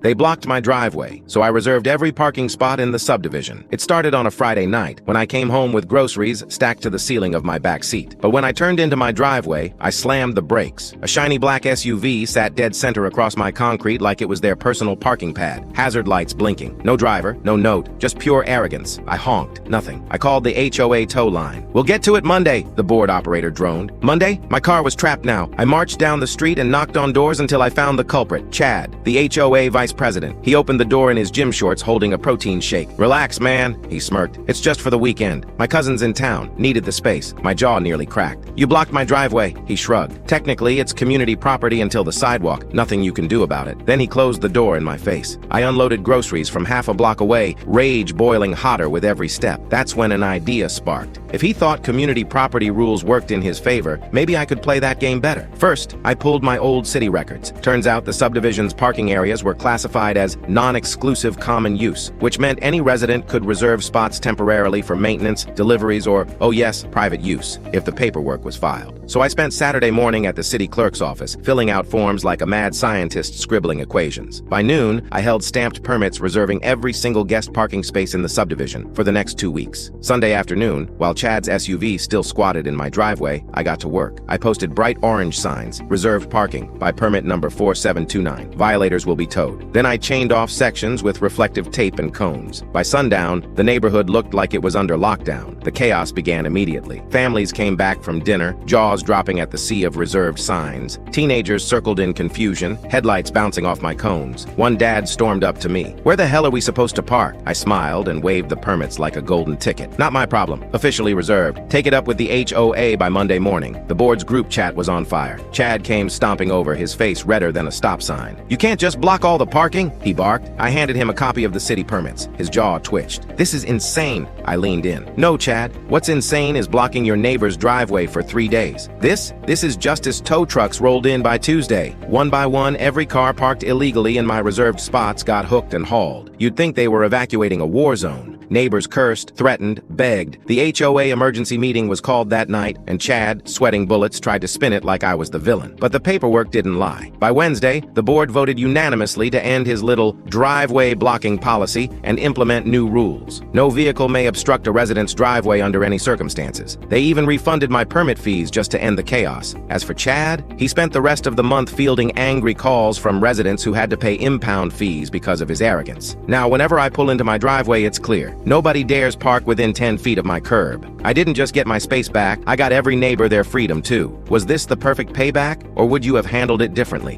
They blocked my driveway, so I reserved every parking spot in the subdivision. It started on a Friday night, when I came home with groceries stacked to the ceiling of my back seat. But when I turned into my driveway, I slammed the brakes. A shiny black SUV sat dead center across my concrete like it was their personal parking pad. Hazard lights blinking. No driver, no note, just pure arrogance. I honked. Nothing. I called the HOA tow line. "We'll get to it Monday," the board operator droned. Monday? My car was trapped now. I marched down the street and knocked on doors until I found the culprit, Chad, the HOA vice president. He opened the door in his gym shorts holding a protein shake. "Relax, man," he smirked. "It's just for the weekend. My cousin's in town. Needed the space." My jaw nearly cracked. "You blocked my driveway," he shrugged. "Technically, it's community property until the sidewalk. Nothing you can do about it." Then he closed the door in my face. I unloaded groceries from half a block away, rage boiling hotter with every step. That's when an idea sparked. If he thought community property rules worked in his favor, maybe I could play that game better. First, I pulled my old city records. Turns out the subdivision's parking areas were classified as non-exclusive common use, which meant any resident could reserve spots temporarily for maintenance, deliveries, or, oh yes, private use, if the paperwork was filed. So I spent Saturday morning at the city clerk's office, filling out forms like a mad scientist scribbling equations. By noon, I held stamped permits reserving every single guest parking space in the subdivision for the next 2 weeks. Sunday afternoon, while Chad's SUV still squatted in my driveway, I got to work. I posted bright orange signs, "Reserved parking, by permit number 4729. Violators will be towed." Then I chained off sections with reflective tape and cones. By sundown, the neighborhood looked like it was under lockdown. The chaos began immediately. Families came back from dinner, jaws dropping at the sea of reserved signs. Teenagers circled in confusion, headlights bouncing off my cones. One dad stormed up to me. "Where the hell are we supposed to park?" I smiled and waved the permits like a golden ticket. "Not my problem. Officially reserved. Take it up with the HOA by Monday morning." The board's group chat was on fire. Chad came stomping over, his face redder than a stop sign. "You can't just block all the parking," he barked. I handed him a copy of the city permits. His jaw twitched. "This is insane." I leaned in. "No, Chad. What's insane is blocking your neighbor's driveway for 3 days. This is just as tow trucks rolled in by Tuesday. One by one, every car parked illegally in my reserved spots got hooked and hauled. You'd think they were evacuating a war zone. Neighbors cursed, threatened, begged. The HOA emergency meeting was called that night, and Chad, sweating bullets, tried to spin it like I was the villain. But the paperwork didn't lie. By Wednesday, the board voted unanimously to end his little driveway blocking policy and implement new rules. No vehicle may obstruct a resident's driveway under any circumstances. They even refunded my permit fees just to end the chaos. As for Chad, he spent the rest of the month fielding angry calls from residents who had to pay impound fees because of his arrogance. Now, whenever I pull into my driveway, it's clear. Nobody dares park within 10 feet of my curb. I didn't just get my space back, I got every neighbor their freedom too. Was this the perfect payback, or would you have handled it differently?